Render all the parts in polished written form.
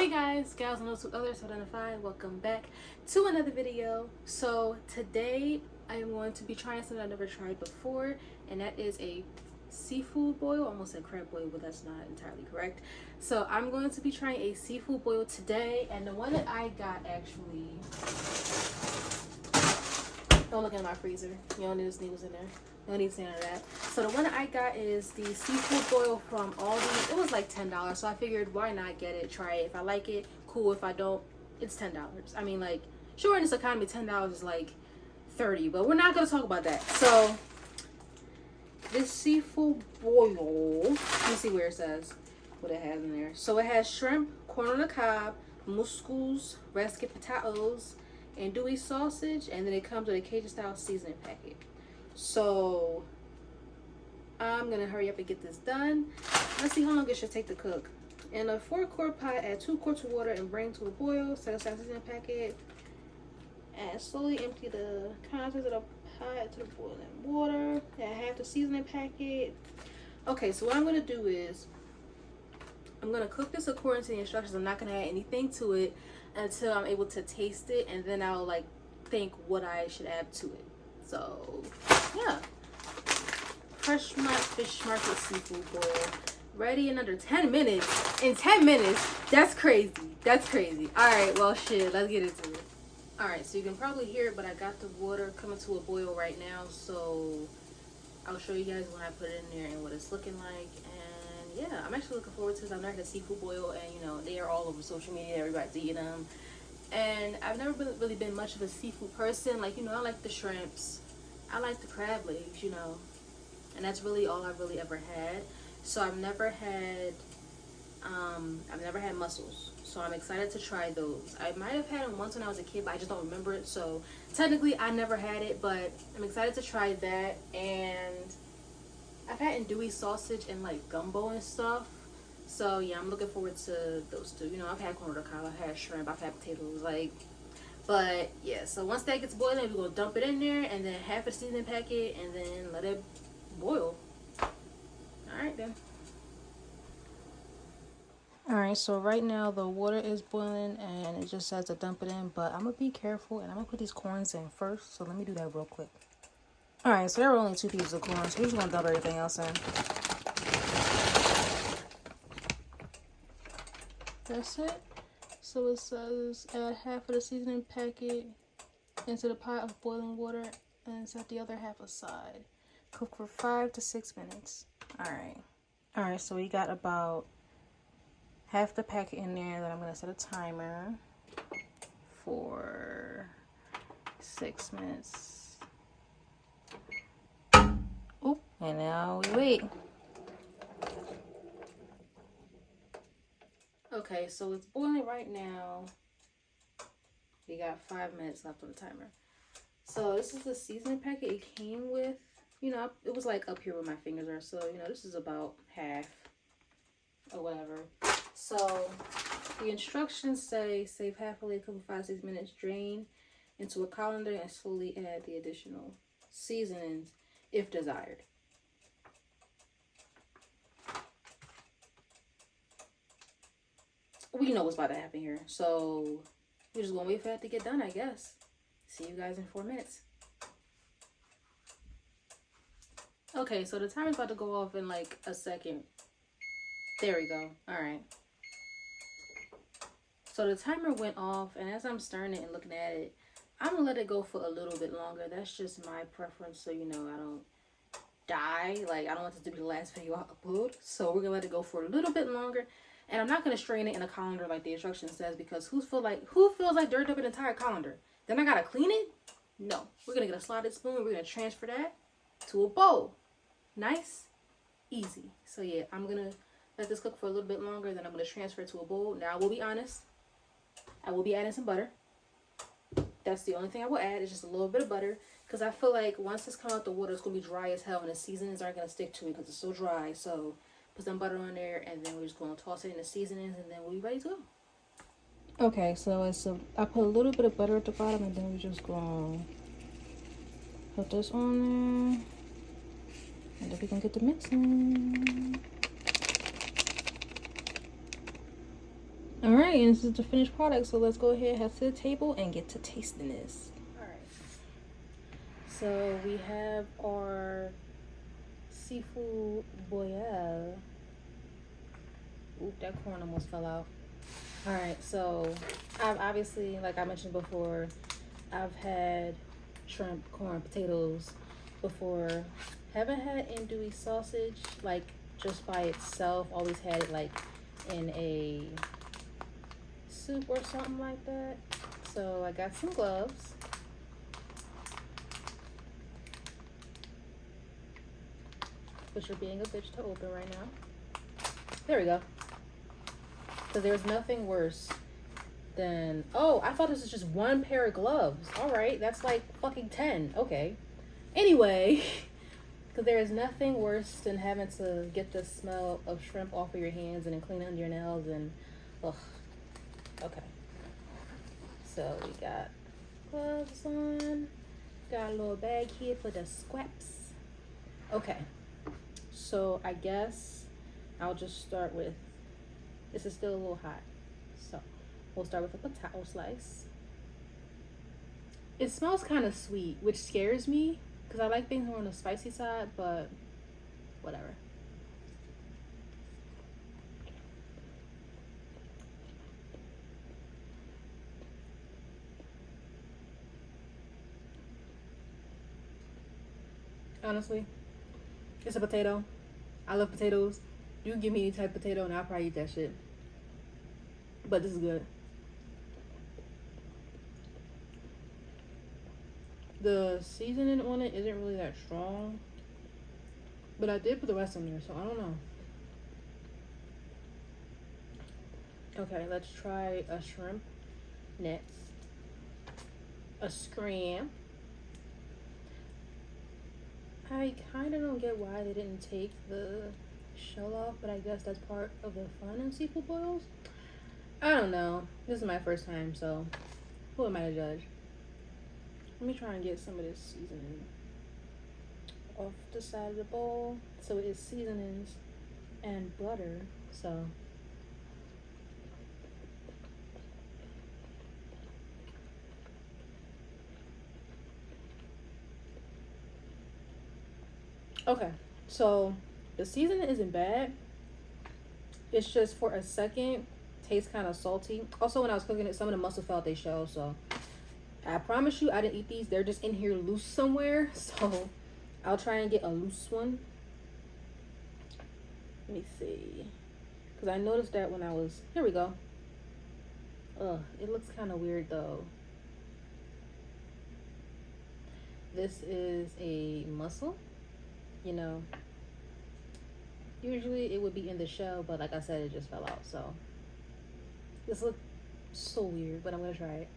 Hey guys, gals and those with others who identify, welcome back to another video. So today I am going to be trying something I've never tried before, and that is a seafood boil. I almost said crab boil, but that's not entirely correct. So I'm going to be trying a seafood boil today, and the one that I got actually, don't look in my freezer, you don't need to see what's in there. No need to say none of that. So the one that I got is the seafood boil from Aldi. It was like $10, so I figured why not get it, try it. If I like it, cool. If I don't, it's $10. I mean, like, sure, in this economy, $10 is like 30, but we're not gonna talk about that. So this seafood boil, let me see where it says what it has in there. So it has shrimp, corn on the cob, mussels, russet potatoes, andouille sausage, and then it comes with a Cajun style seasoning packet. So I'm gonna hurry up and get this done. Let's see how long it should take to cook. In a 4-quart pot, add 2 quarts of water and bring to a boil. Set aside the seasoning packet and slowly empty the contents of the pot to the boiling water. Add half the seasoning packet. Okay, so what I'm gonna do is I'm gonna cook this according to the instructions. I'm not gonna add anything to it until I'm able to taste it, and then I'll like think what I should add to it. So yeah, Fresh Mart Fish Market seafood boil ready in under 10 minutes. In 10 minutes, that's crazy. That's crazy. All right, well shit, let's get into it. All right, so you can probably hear it, but I got the water coming to a boil right now, so I'll show you guys when I put it in there and what it's looking like. And yeah, I'm actually looking forward to this. I've never had a seafood boil, and you know they are all over social media. Everybody's eating them. And I've never really been much of a seafood person. Like, you know, I like the shrimps, I like the crab legs, you know, and that's really all I've really ever had. So I've never had mussels. So I'm excited to try those. I might have had them once when I was a kid, but I just don't remember it. So technically I never had it, but I'm excited to try that. And I've had andouille sausage and like gumbo and stuff. So yeah, I'm looking forward to those two. You know, I've had corn on the cob, I've had shrimp, I've had potatoes, like, but yeah. So once that gets boiling, we're gonna dump it in there, and then half a seasoning packet, and then let it boil. All right then. All right, so right now the water is boiling, and it just says to dump it in, but I'm gonna be careful, and I'm gonna put these corns in first. So let me do that real quick. All right, so there were only 2 pieces of corn, so we're just gonna dump everything else in. That's it. So it says add half of the seasoning packet into the pot of boiling water and set the other half aside. Cook for 5 to 6 minutes. Alright, so we got about half the packet in there. Then I'm going to set a timer for 6 minutes. Oop, and now we wait. Okay, so it's boiling right now. We got 5 minutes left on the timer. So this is the seasoning packet it came with. You know, it was like up here where my fingers are. So, you know, this is about half or whatever. So the instructions say save half a lid, cook for 5 to 6 minutes, drain into a colander, and slowly add the additional seasonings if desired. We know what's about to happen here, so we're just gonna wait for that to get done, I guess. See you guys in 4 minutes. Okay, so the timer's about to go off in like a second. There we go. All right. So the timer went off, and as I'm stirring it and looking at it, I'm gonna let it go for a little bit longer. That's just my preference, so you know I don't die. Like, I don't want this to be the last video I upload, so we're gonna let it go for a little bit longer. And I'm not gonna strain it in a colander like the instruction says, because who feels like dirt up an entire colander? Then I gotta clean it? No. We're gonna get a slotted spoon. We're gonna transfer that to a bowl. Nice, easy. So yeah, I'm gonna let this cook for a little bit longer. Then I'm gonna transfer it to a bowl. Now I will be honest. I will be adding some butter. That's the only thing I will add. Is just a little bit of butter, because I feel like once this comes out the water, it's gonna be dry as hell, and the seasonings aren't gonna stick to it because it's so dry. So put some butter on there, and then we're just going to toss it in the seasonings, and then we'll be ready to go. Okay, so I put a little bit of butter at the bottom, and then we're just going to put this on there, and then we can get the mixing. All right. right, and this is the finished product, so let's go ahead, head to the table, and get to tasting this. All right. So we have our seafood boil. Oop, that corn almost fell out. All right, so I've obviously, like I mentioned before, I've had shrimp, corn, potatoes before. Haven't had andouille sausage like just by itself. Always had it like in a soup or something like that. So I got some gloves. Which are being a bitch to open right now. There we go. Because there's nothing worse than... Oh, I thought this was just one pair of gloves. Alright, that's like fucking 10. Okay. Anyway, because there is nothing worse than having to get the smell of shrimp off of your hands and then clean under your nails and... Ugh. Okay. So we got gloves on. Got a little bag here for the scraps. Okay. So I guess I'll just start with... This is still a little hot. So we'll start with a potato slice. It smells kind of sweet, which scares me because I like things more on the spicy side, but whatever. Honestly, it's a potato. I love potatoes. You give me any type of potato and I'll probably eat that shit. But this is good. The seasoning on it isn't really that strong. But I did put the rest in there, so I don't know. Okay, let's try a shrimp next. A scram. I kind of don't get why they didn't take the shell off, but I guess that's part of the fun in seafood boils. I don't know. This is my first time, so who am I to judge? Let me try and get some of this seasoning off the side of the bowl. So it is seasonings and butter. So okay, so the seasoning isn't bad. It's just for a second tastes kind of salty. Also, when I was cooking it, some of the mussel fell out they shell, so I promise you I didn't eat these. They're just in here loose somewhere, so I'll try and get a loose one. Let me see, because I noticed that when I was... Here we go. Ugh, it looks kind of weird though. This is a mussel. You know, usually it would be in the shell, but like I said, it just fell out. So this looks so weird, but I'm gonna try it.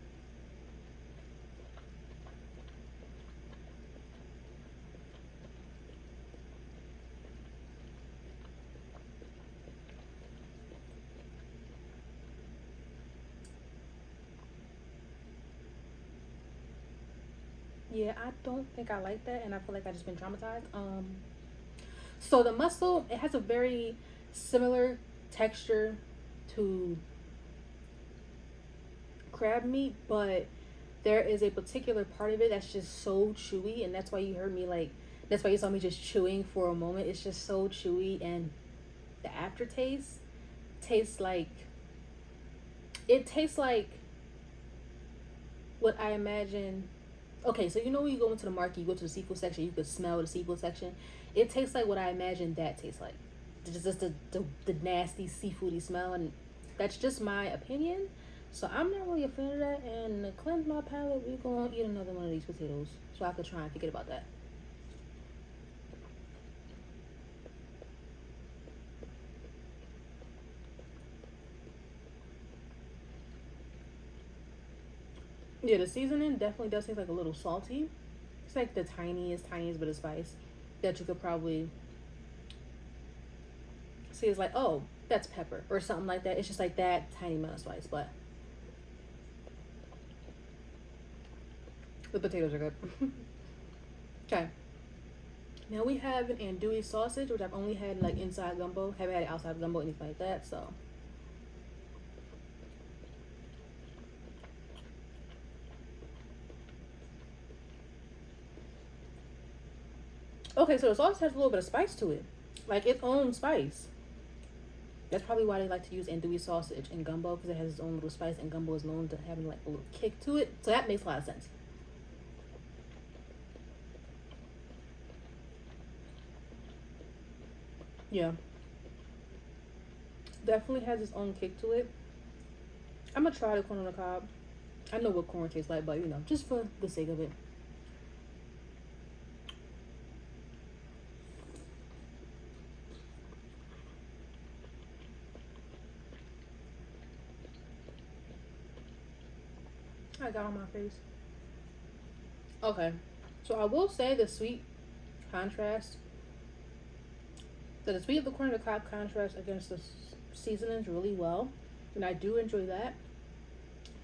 Yeah, I don't think I like that, and I feel like I just been traumatized. So the mussel, it has a very similar texture to crab meat, but there is a particular part of it that's just so chewy, and that's why you heard me like, that's why you saw me just chewing for a moment. It's just so chewy, and the aftertaste tastes like, it tastes like what I imagine. Okay, so you know when you go into the market, you go to the seafood section, you could smell the seafood section. It tastes like what I imagine that tastes like. Just the nasty seafoody smell, and that's just my opinion. So I'm not really a fan of that, and to cleanse my palate, we're going to eat another one of these potatoes so I could try and forget about that. Yeah, the seasoning definitely does taste like a little salty. It's like the tiniest bit of spice that you could probably see. It's like, oh, that's pepper or something like that. It's just like that tiny amount of spice, but the potatoes are good. Okay. Now we have an andouille sausage, which I've only had like inside gumbo. Haven't had it outside gumbo, anything like that, so. Okay, so the sausage has a little bit of spice to it, like its own spice. That's probably why they like to use andouille sausage in gumbo, because it has its own little spice, and gumbo is known to having like a little kick to it. So that makes a lot of sense. Yeah, definitely has its own kick to it. I'm gonna try the corn on the cob. I know what corn tastes like, but you know, just for the sake of it. I got on my face. Okay, so I will say the sweet contrast, that the sweet of the corn on the cob contrasts against the seasonings really well, and I do enjoy that.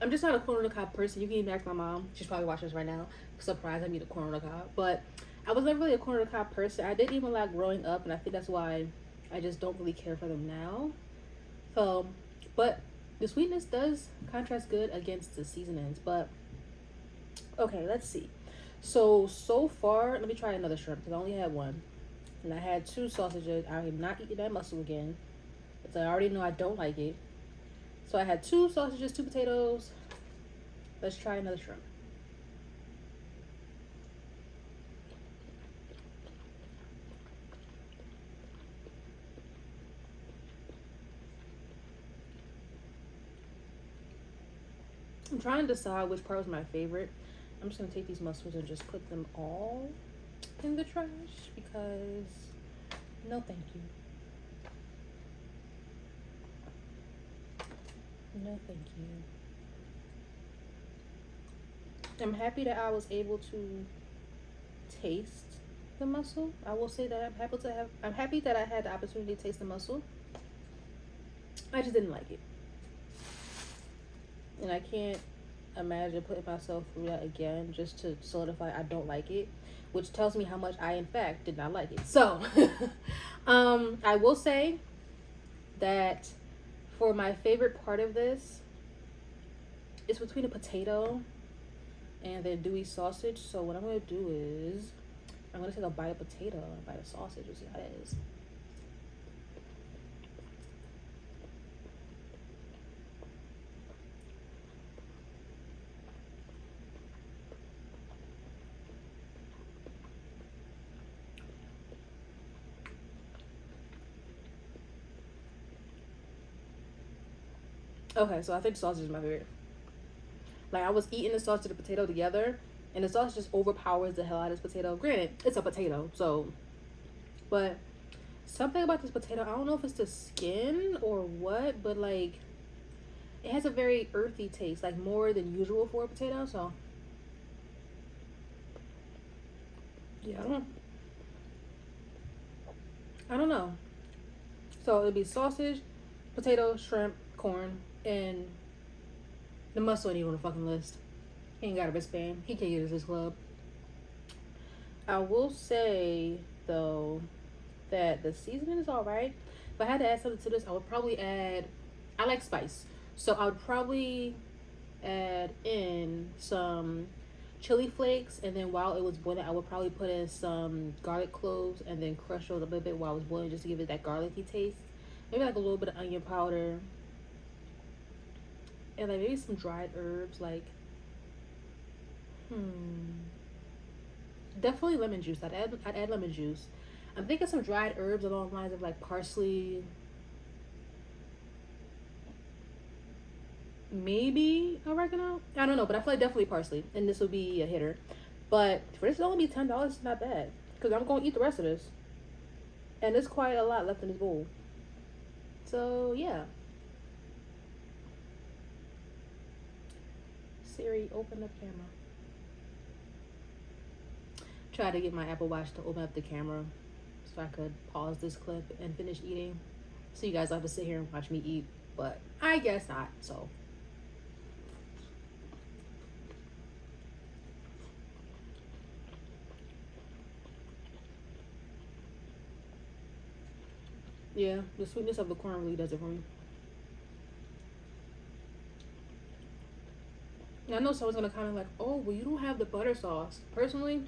I'm just not a corn on the cob person. You can even ask my mom. She's probably watching this right now. Surprised I meet a corn on the cob. But I was never really a corn on the cob person. I didn't even like growing up, and I think that's why I just don't really care for them now. So, but the sweetness does contrast good against the seasonings. But okay, let's see. So far, let me try another shrimp because I only had one, and I had two sausages. I am not eating that mussel again, because I already know I don't like it. So I had two sausages, two potatoes. Let's try another shrimp. I'm trying to decide which part was my favorite. I'm just gonna take these mussels and just put them all in the trash because no thank you. No thank you. I'm happy that I was able to taste the mussel. I will say that I'm happy that I had the opportunity to taste the mussel. I just didn't like it. And I can't imagine putting myself through that again just to solidify I don't like it, which tells me how much I in fact did not like it. So I will say that for my favorite part of this, it's between a potato and the andouille sausage. So what I'm gonna do is I'm gonna take a bite of potato and a bite of sausage and see how that is. Okay, so I think sausage is my favorite. Like, I was eating the sausage and the potato together, and the sausage just overpowers the hell out of this potato. Granted, it's a potato, so, but something about this potato, I don't know if it's the skin or what, but like, it has a very earthy taste, like more than usual for a potato. So, yeah, I don't know. So it'd be sausage, potato, shrimp, corn, and the mussel ain't even on the fucking list. He ain't got a wristband. He can't get into this club. I will say though that the seasoning is alright. If I had to add something to this, I would probably add. I like spice, so I would probably add in some chili flakes, and then while it was boiling, I would probably put in some garlic cloves, and then crush those a little bit while it was boiling, just to give it that garlicky taste. Maybe like a little bit of onion powder, and like maybe some dried herbs, like definitely lemon juice. I'd add lemon juice. I'm thinking some dried herbs along the lines of like parsley, maybe oregano. I don't know, but I feel like definitely parsley, and this will be a hitter. But for this to only be $10, it's not bad because I'm gonna eat the rest of this, and there's quite a lot left in this bowl. So yeah. Siri, open the camera. Try to get my Apple Watch to open up the camera so I could pause this clip and finish eating. So you guys have to sit here and watch me eat, but I guess not. So yeah, the sweetness of the corn really does it for me. And I know someone's gonna comment like, "Oh, well, you don't have the butter sauce." Personally,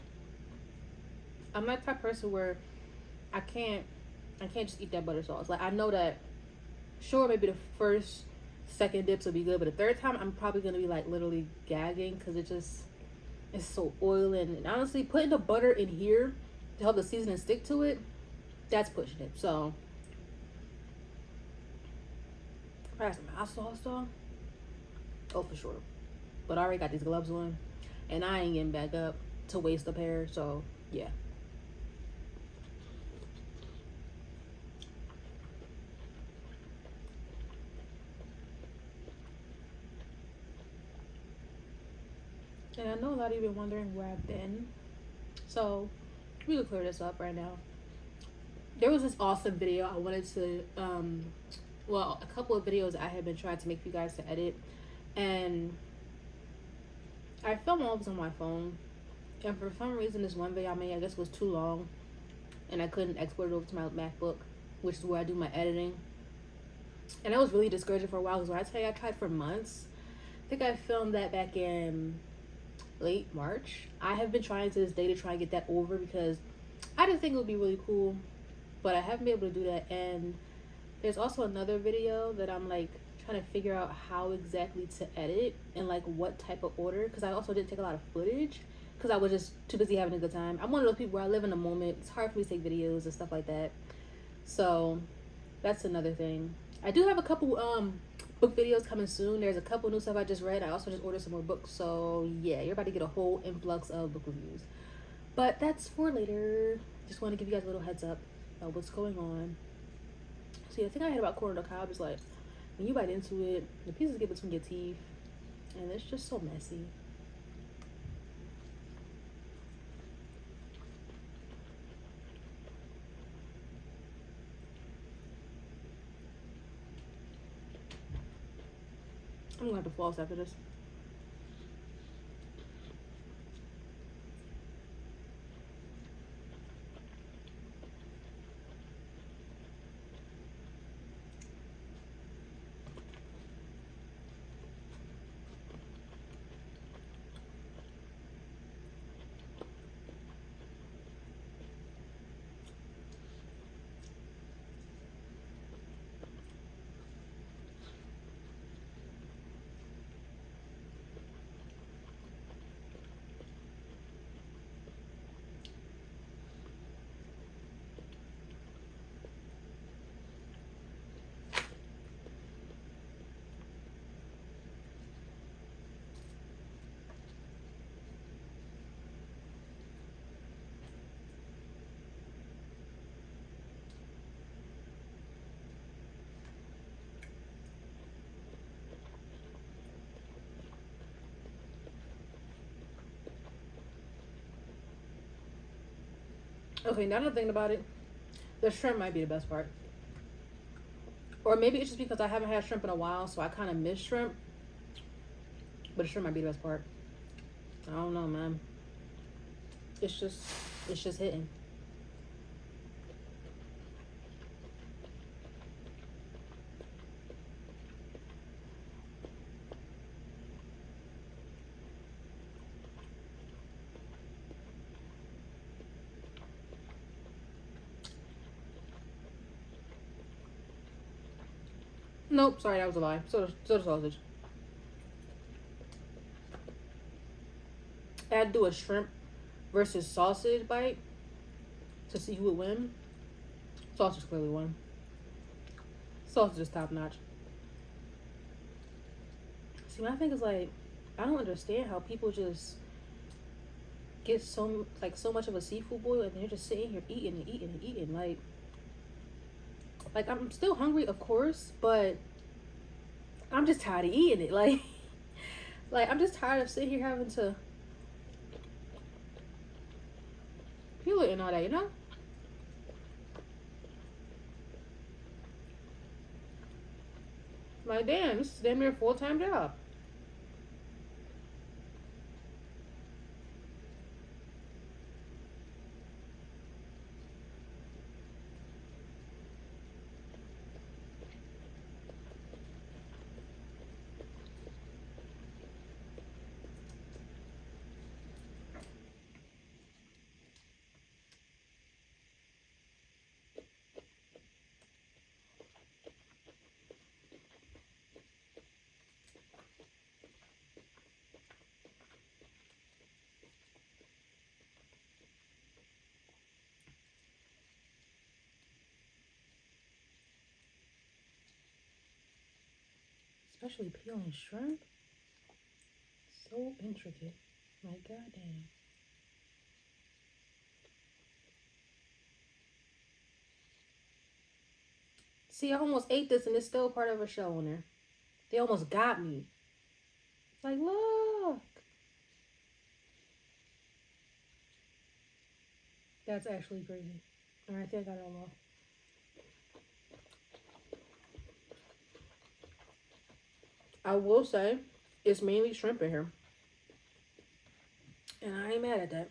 I'm that type of person where I can't just eat that butter sauce. Like I know that sure maybe the first second dips will be good, but the third time I'm probably gonna be like literally gagging because it's so oily. And honestly, putting the butter in here to help the seasoning stick to it, that's pushing it. So if I had some hot sauce though, oh for sure. But I already got these gloves on and I ain't getting back up to waste a pair, so yeah. And I know a lot of you been wondering where I've been, so we can clear this up right now. There was this awesome video I wanted to well, a couple of videos I had been trying to make you guys to edit, and I filmed all of this on my phone, and for some reason this one video I made, I guess, was too long and I couldn't export it over to my MacBook, which is where I do my editing. And I was really discouraging for a while because when I tell you I tried for months, I think I filmed that back in late March. I have been trying to this day to try and get that over because I just think it would be really cool, but I haven't been able to do that. And there's also another video that I'm like trying to figure out how exactly to edit and like what type of order, because I also didn't take a lot of footage because I was just too busy having a good time. I'm one of those people where I live in the moment. It's hard for me to take videos and stuff like that. So that's another thing. I do have a couple book videos coming soon. There's a couple new stuff I just read. I also just ordered some more books. So yeah, you're about to get a whole influx of book reviews. But that's for later. Just want to give you guys a little heads up about what's going on. See, the thing I hate about corn on the cob is like when you bite into it, the pieces get between your teeth, and it's just so messy. I'm gonna have to floss after this. Okay, now that I'm thinking about it, the shrimp might be the best part. Or maybe it's just because I haven't had shrimp in a while, so I kind of miss shrimp. But the shrimp might be the best part. I don't know, man. It's just hitting. Nope, sorry, that was a lie. So the sausage. I had to do a shrimp versus sausage bite to see who would win. Sausage clearly won. Sausage is top notch. See, my thing is like, I don't understand how people just get so much of a seafood boil and they're just sitting here eating and eating and eating. Like I'm still hungry, of course, but I'm just tired of eating it. Like I'm just tired of sitting here having to peel it and all that, you know? Like, damn, this is damn near a full-time job. Especially peeling shrimp. So intricate. My goddamn. See, I almost ate this and it's still part of a shell on there. They almost got me. Like, look. That's actually crazy. Alright, I think I got it all off. I will say, it's mainly shrimp in here. And I ain't mad at that.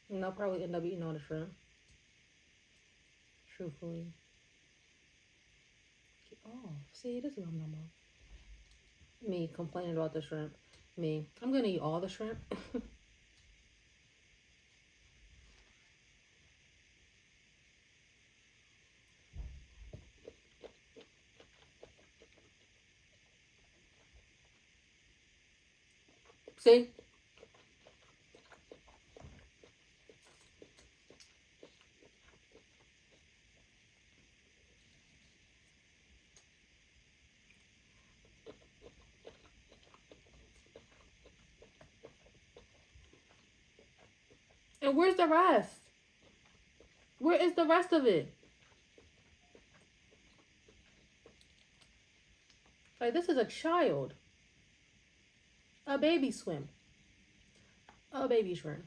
And I'll probably end up eating all the shrimp. Truthfully. Get off. See, this is what I'm talking about. Me complaining about the shrimp. Me. I'm gonna eat all the shrimp. See? And where's the rest? Where is the rest of it? Like, this is a child. A baby swim. A baby shrimp.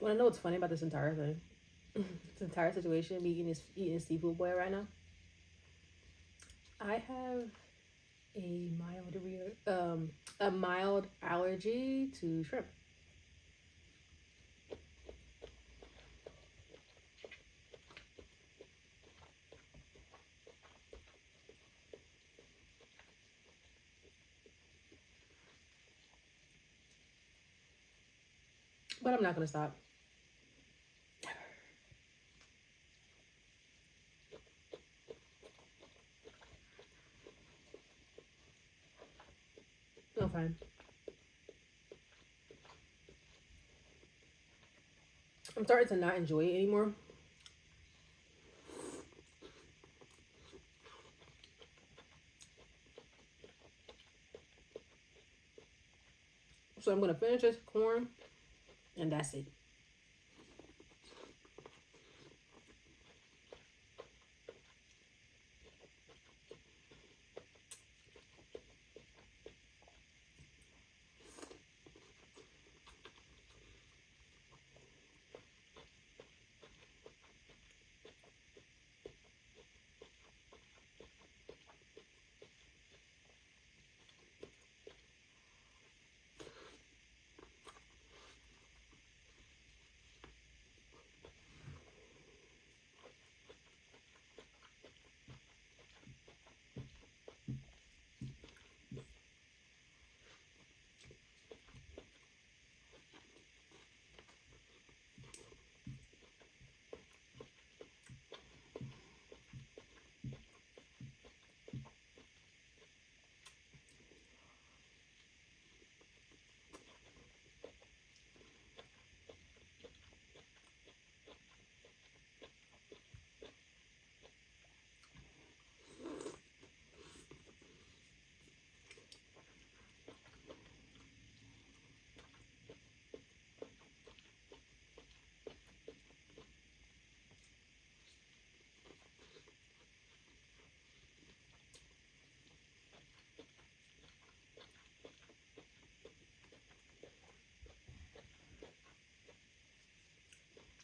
Wanna know what's funny about this entire thing? This entire situation, me eating seafood boil right now. I have a mild allergy to shrimp. But I'm not gonna stop. Okay. I'm starting to not enjoy it anymore. So I'm gonna finish this corn and that's it.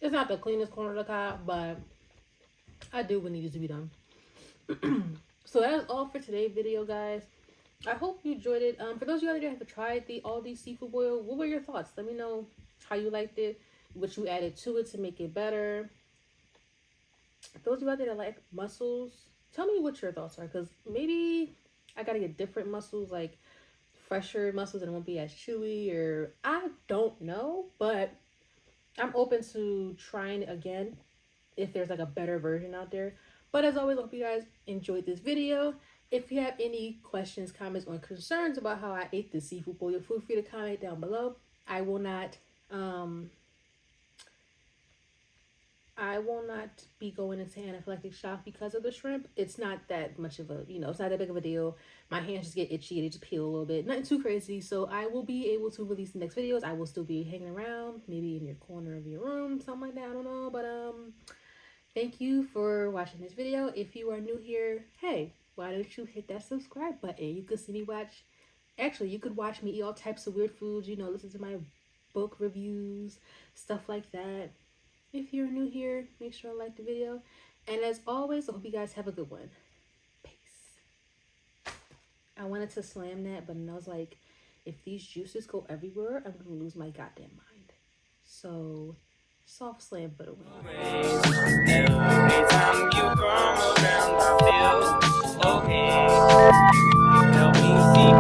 It's not the cleanest corn of the cob, but I do what needs to be done. So that is all for today's video, guys. I hope you enjoyed it. For those of you that have tried all these seafood boil, what were your thoughts? Let me know how you liked it. what you added to it to make it better. Those of you out there that like mussels, tell me what your thoughts are, because maybe I gotta get different mussels, like fresher mussels, and it won't be as chewy, or I don't know, but I'm open to trying it again if there's like a better version out there. But as always, I hope you guys enjoyed this video. If you have any questions, comments, or concerns about how I ate the seafood boil, feel free to comment down below. I will not be going into anaphylactic shock because of the shrimp. It's not that much of a, it's not that big of a deal. My hands just get itchy, they just peel a little bit. Nothing too crazy. So I will be able to release the next videos. I will still be hanging around, maybe in your corner of your room, something like that. I don't know. But thank you for watching this video. If you are new here, hey, why don't you hit that subscribe button? You could see me you could watch me eat all types of weird foods, listen to my book reviews, stuff like that. If you're new here, make sure to like the video. And as always, I hope you guys have a good one. Peace. I wanted to slam that, but then I was like, if these juices go everywhere, I'm going to lose my goddamn mind. So, soft slam for the win. Every time you come around, I feel okay. You help me see